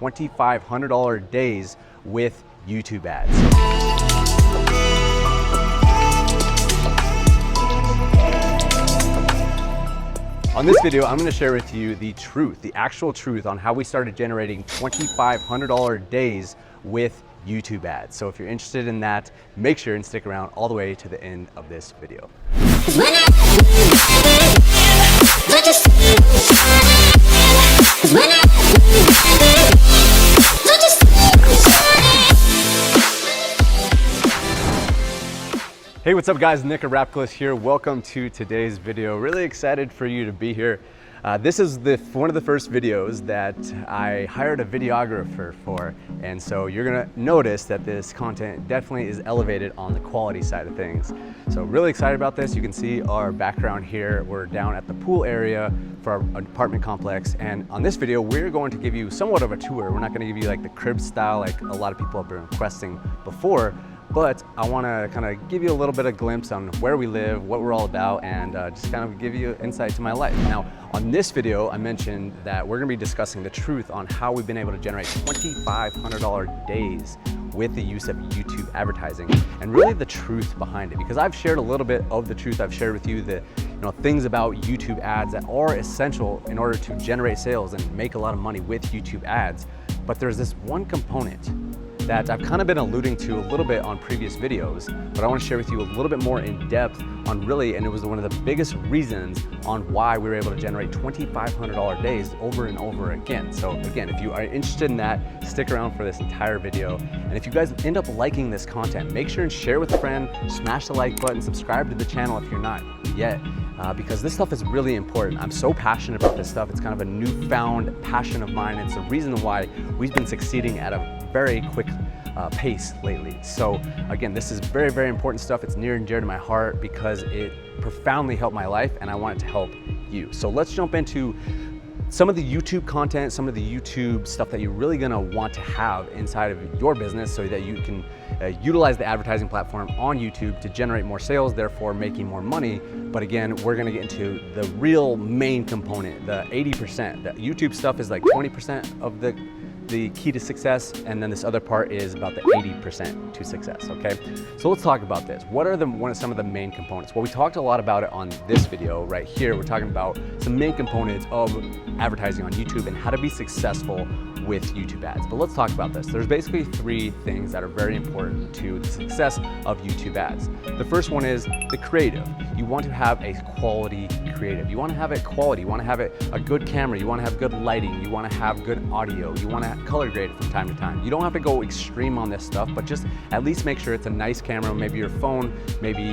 $2,500 days with YouTube ads. On this video, I'm going to share with you the truth, the actual truth on how we started generating $2,500 days with YouTube ads. So if you're interested in that, make sure and stick around all the way to the end of this video. Hey, what's up guys? Nick of Rapcliffe here. Welcome to today's video. Really excited for you to be here. This is one of the first videos that I hired a videographer for, and so you're gonna notice that this content definitely is elevated on the quality side of things. So really excited about this. You can see our background here. We're down at the pool area for our apartment complex, and on this video we're going to give you somewhat of a tour. We're not going to give you like the crib style like a lot of people have been requesting before, but I want to kind of give you a little bit of glimpse on where we live, what we're all about, and just kind of give you insight to my life. Now, on this video, I mentioned that we're going to be discussing the truth on how we've been able to generate $2,500 days with the use of YouTube advertising, and really the truth behind it. Because I've shared a little bit of the truth. I've shared with you the things about YouTube ads that are essential in order to generate sales and make a lot of money with YouTube ads. But there's this one component that I've kind of been alluding to a little bit on previous videos, but I want to share with you a little bit more in depth on really, and it was one of the biggest reasons on why we were able to generate $2,500 days over and over again. So again, if you are interested in that, stick around for this entire video. And if you guys end up liking this content, make sure and share with a friend, smash the like button, subscribe to the channel if you're not yet. Because this stuff is really important. I'm so passionate about this stuff. It's kind of a newfound passion of mine. It's the reason why we've been succeeding at a very quick pace lately. So again, this is very, very important stuff. It's near and dear to my heart because it profoundly helped my life, and I want it to help you. So let's jump into some of the YouTube content, some of the YouTube stuff that you're really gonna want to have inside of your business so that you can utilize the advertising platform on YouTube to generate more sales, therefore making more money. But again, we're gonna get into the real main component, the 80%. The YouTube stuff is like 20% of the key to success, and then this other part is about the 80% to success, okay? So let's talk about this. What are some of the main components? Well, we talked a lot about it on this video right here. We're talking about some main components of advertising on YouTube and how to be successful with YouTube ads. But let's talk about this. There's basically three things that are very important to the success of YouTube ads. The first one is the creative. You want to have a quality creative. You want to have it quality. You want to have it a good camera. You want to have good lighting. You want to have good audio. You want to color grade it from time to time. You don't have to go extreme on this stuff, but just at least make sure it's a nice camera, maybe your phone, maybe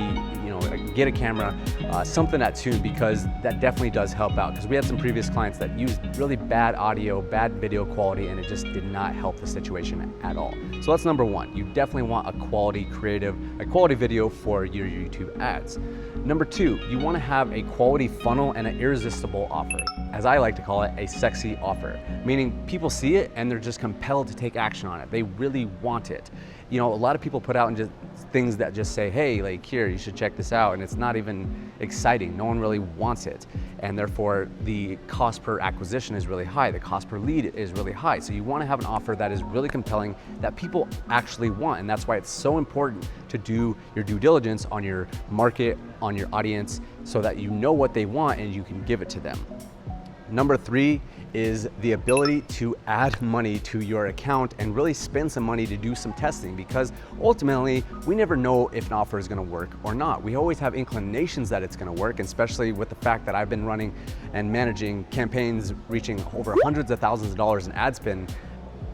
get a camera, something that tuned, because that definitely does help out. Because we had some previous clients that used really bad audio, bad video quality, and it just did not help the situation at all. So that's number one. You definitely want a quality creative, a quality video for your YouTube ads. Number two, you want to have a quality funnel and an irresistible offer. As I like to call it, a sexy offer, meaning people see it and they're just compelled to take action on it. They really want it. A lot of people put out just things that just say, hey, like here, you should check this out, and it's not even exciting. No one really wants it, and therefore the cost per acquisition is really high. The cost per lead is really high. So you want to have an offer that is really compelling, that people actually want, and that's why it's so important to do your due diligence on your market, on your audience, so that you know what they want and you can give it to them. Number three is the ability to add money to your account and really spend some money to do some testing, because ultimately we never know if an offer is going to work or not. We always have inclinations that it's going to work, especially with the fact that I've been running and managing campaigns reaching over hundreds of thousands of dollars in ad spend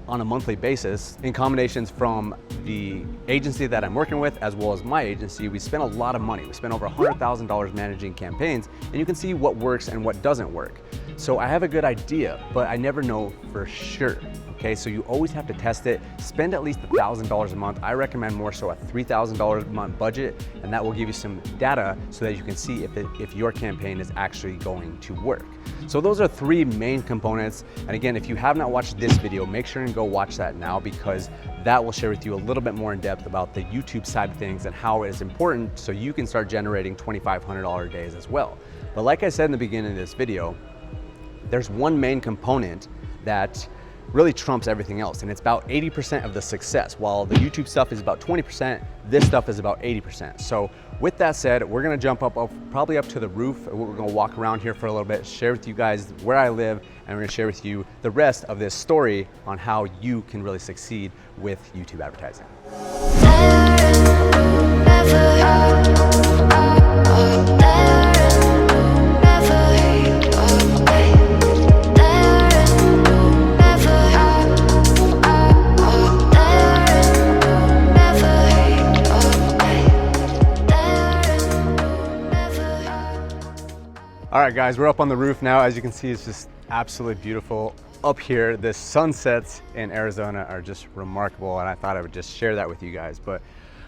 on a monthly basis in combinations from the agency that I'm working with as well as my agency. We spend a lot of money. We spend over $100,000 managing campaigns, and you can see what works and what doesn't work. So I have a good idea, but I never know for sure. Okay, so you always have to test it. Spend at least $1,000 a month. I recommend more so a $3,000 a month budget, and that will give you some data so that you can see if your campaign is actually going to work. So those are three main components. And again, if you have not watched this video, make sure and go watch that now, because that will share with you a little bit more in depth about the YouTube side of things and how it is important so you can start generating $2,500 days as well. But like I said in the beginning of this video, there's one main component that really trumps everything else. And it's about 80% of the success. While the YouTube stuff is about 20%, this stuff is about 80%. So with that said, we're gonna jump up probably up to the roof. We're gonna walk around here for a little bit, share with you guys where I live, and we're gonna share with you the rest of this story on how you can really succeed with YouTube advertising. All right, guys, we're up on the roof now. As you can see, it's just absolutely beautiful up here. The sunsets in Arizona are just remarkable, and I thought I would just share that with you guys. But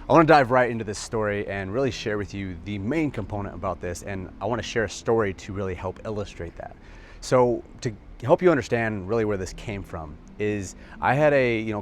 I want to dive right into this story and really share with you the main component about this, and I want to share a story to really help illustrate that. So to help you understand really where this came from is I had a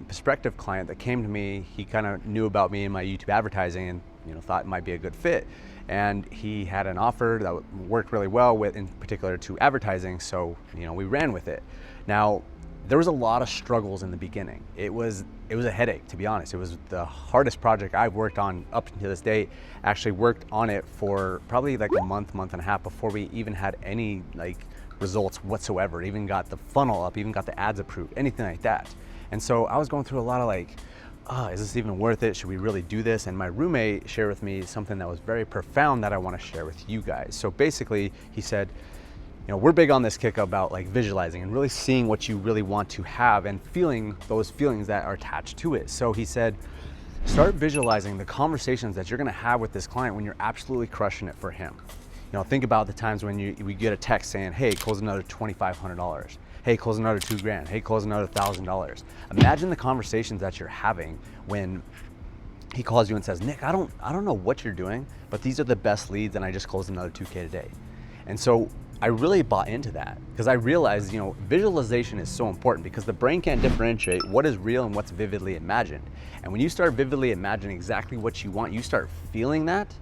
prospective client that came to me. He kind of knew about me and my YouTube advertising and thought it might be a good fit. And he had an offer that worked really well with, in particular, to advertising. So, we ran with it. Now, there was a lot of struggles in the beginning. It was a headache, to be honest. It was the hardest project I've worked on up to this date. Actually worked on it for probably like a month and a half before we even had any results whatsoever. Even got the funnel up, even got the ads approved, anything like that. And so I was going through a lot of is this even worth it? Should we really do this? And my roommate shared with me something that was very profound that I want to share with you guys. So basically he said, we're big on this kick about visualizing and really seeing what you really want to have and feeling those feelings that are attached to it. So he said, start visualizing the conversations that you're going to have with this client when you're absolutely crushing it for him. Think about the times when we get a text saying, hey, close another $2,500. Hey, close another $2,000. Hey, close another $1,000. Imagine the conversations that you're having when he calls you and says, Nick, I don't know what you're doing, but these are the best leads and I just closed another 2K today. And so I really bought into that because I realized, visualization is so important because the brain can't differentiate what is real and what's vividly imagined. And when you start vividly imagining exactly what you want, you start feeling that,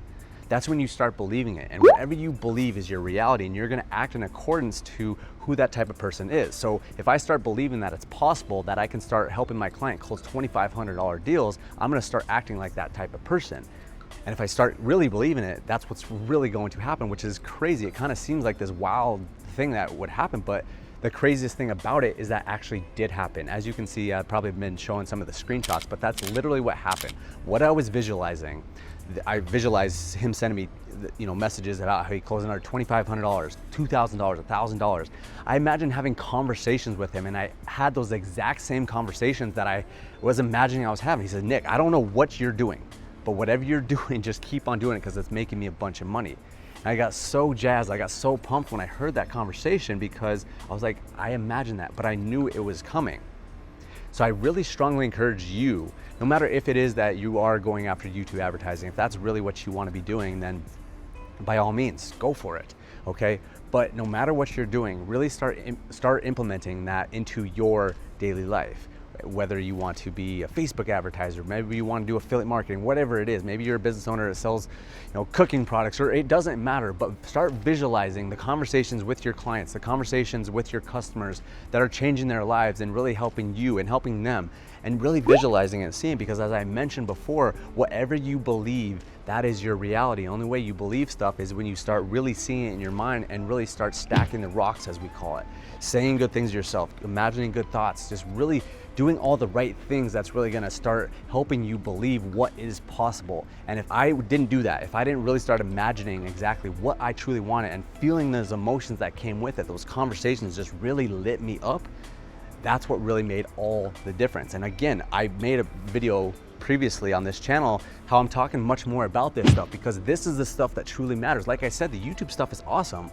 that's when you start believing it. And whatever you believe is your reality, and you're gonna act in accordance to who that type of person is. So if I start believing that it's possible that I can start helping my client close $2,500 deals, I'm gonna start acting like that type of person. And if I start really believing it, that's what's really going to happen, which is crazy. It kind of seems like this wild thing that would happen, but the craziest thing about it is that actually did happen. As you can see, I've probably been showing some of the screenshots, but that's literally what happened. What I was visualizing, I visualized him sending me messages about how he closed another $2,500, $2,000, $1,000. I imagined having conversations with him, and I had those exact same conversations that I was imagining I was having. He said, Nick, I don't know what you're doing, but whatever you're doing, just keep on doing it because it's making me a bunch of money. And I got so jazzed, I got so pumped when I heard that conversation because I was like, I imagined that, but I knew it was coming. So I really strongly encourage you, no matter if it is that you are going after YouTube advertising, if that's really what you want to be doing, then by all means, go for it, okay? But no matter what you're doing, really start implementing that into your daily life. Whether you want to be a Facebook advertiser, maybe you want to do affiliate marketing, whatever it is. Maybe you're a business owner that sells cooking products, or it doesn't matter, but start visualizing the conversations with your clients, the conversations with your customers that are changing their lives and really helping you and helping them, and really visualizing it and seeing, because as I mentioned before, whatever you believe, that is your reality. The only way you believe stuff is when you start really seeing it in your mind and really start stacking the rocks, as we call it. Saying good things to yourself, imagining good thoughts, just really doing all the right things that's really gonna start helping you believe what is possible. And if I didn't do that, if I didn't really start imagining exactly what I truly wanted and feeling those emotions that came with it, those conversations just really lit me up, that's what really made all the difference. And again, I made a video previously on this channel how I'm talking much more about this stuff because this is the stuff that truly matters. Like I said, the YouTube stuff is awesome,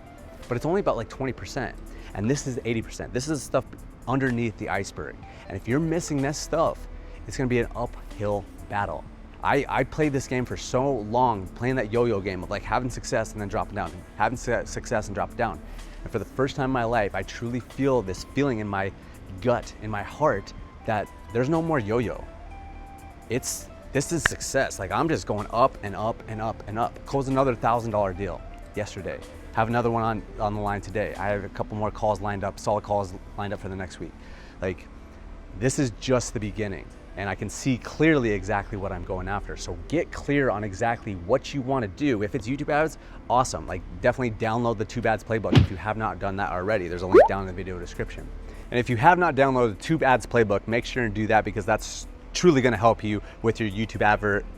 but it's only about 20%. And this is 80%. This is stuff underneath the iceberg. And if you're missing this stuff, it's gonna be an uphill battle. I played this game for so long, playing that yo-yo game of having success and then dropping down, having success and dropping down. And for the first time in my life, I truly feel this feeling in my gut, in my heart, that there's no more yo-yo. This is success. I'm just going up and up and up and up. Closed another $1,000 deal yesterday. Have another one on the line today. I have a couple more calls lined up, solid calls lined up for the next week. Like, this is just the beginning, and I can see clearly exactly what I'm going after. So get clear on exactly what you want to do. If it's YouTube ads, awesome. Like, definitely download the Tube Ads Playbook if you have not done that already. There's a link down in the video description. And if you have not downloaded the Tube Ads Playbook, make sure to do that, because that's truly going to help you with your YouTube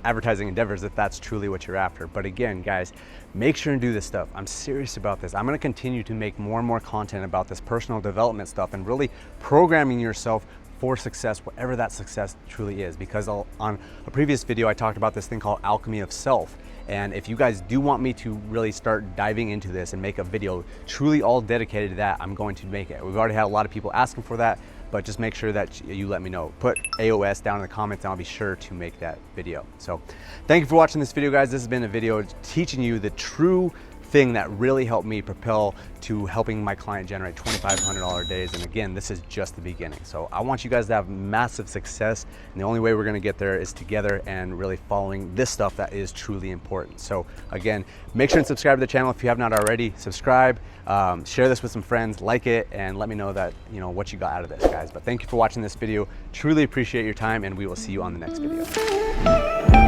advertising endeavors if that's truly what you're after. But again, guys, make sure and do this stuff. I'm serious about this. I'm going to continue to make more and more content about this personal development stuff and really programming yourself for success, whatever that success truly is. Because on a previous video, I talked about this thing called alchemy of self. And if you guys do want me to really start diving into this and make a video truly all dedicated to that, I'm going to make it. We've already had a lot of people asking for that, but just make sure that you let me know. Put AOS down in the comments and I'll be sure to make that video. So thank you for watching this video, guys. This has been a video teaching you the true thing that really helped me propel to helping my client generate $2,500 days. And again, this is just the beginning. So I want you guys to have massive success. And the only way we're gonna get there is together and really following this stuff that is truly important. So again, make sure and subscribe to the channel if you have not already. Subscribe, share this with some friends, like it, and let me know that what you got out of this, guys. But thank you for watching this video. Truly appreciate your time, and we will see you on the next video.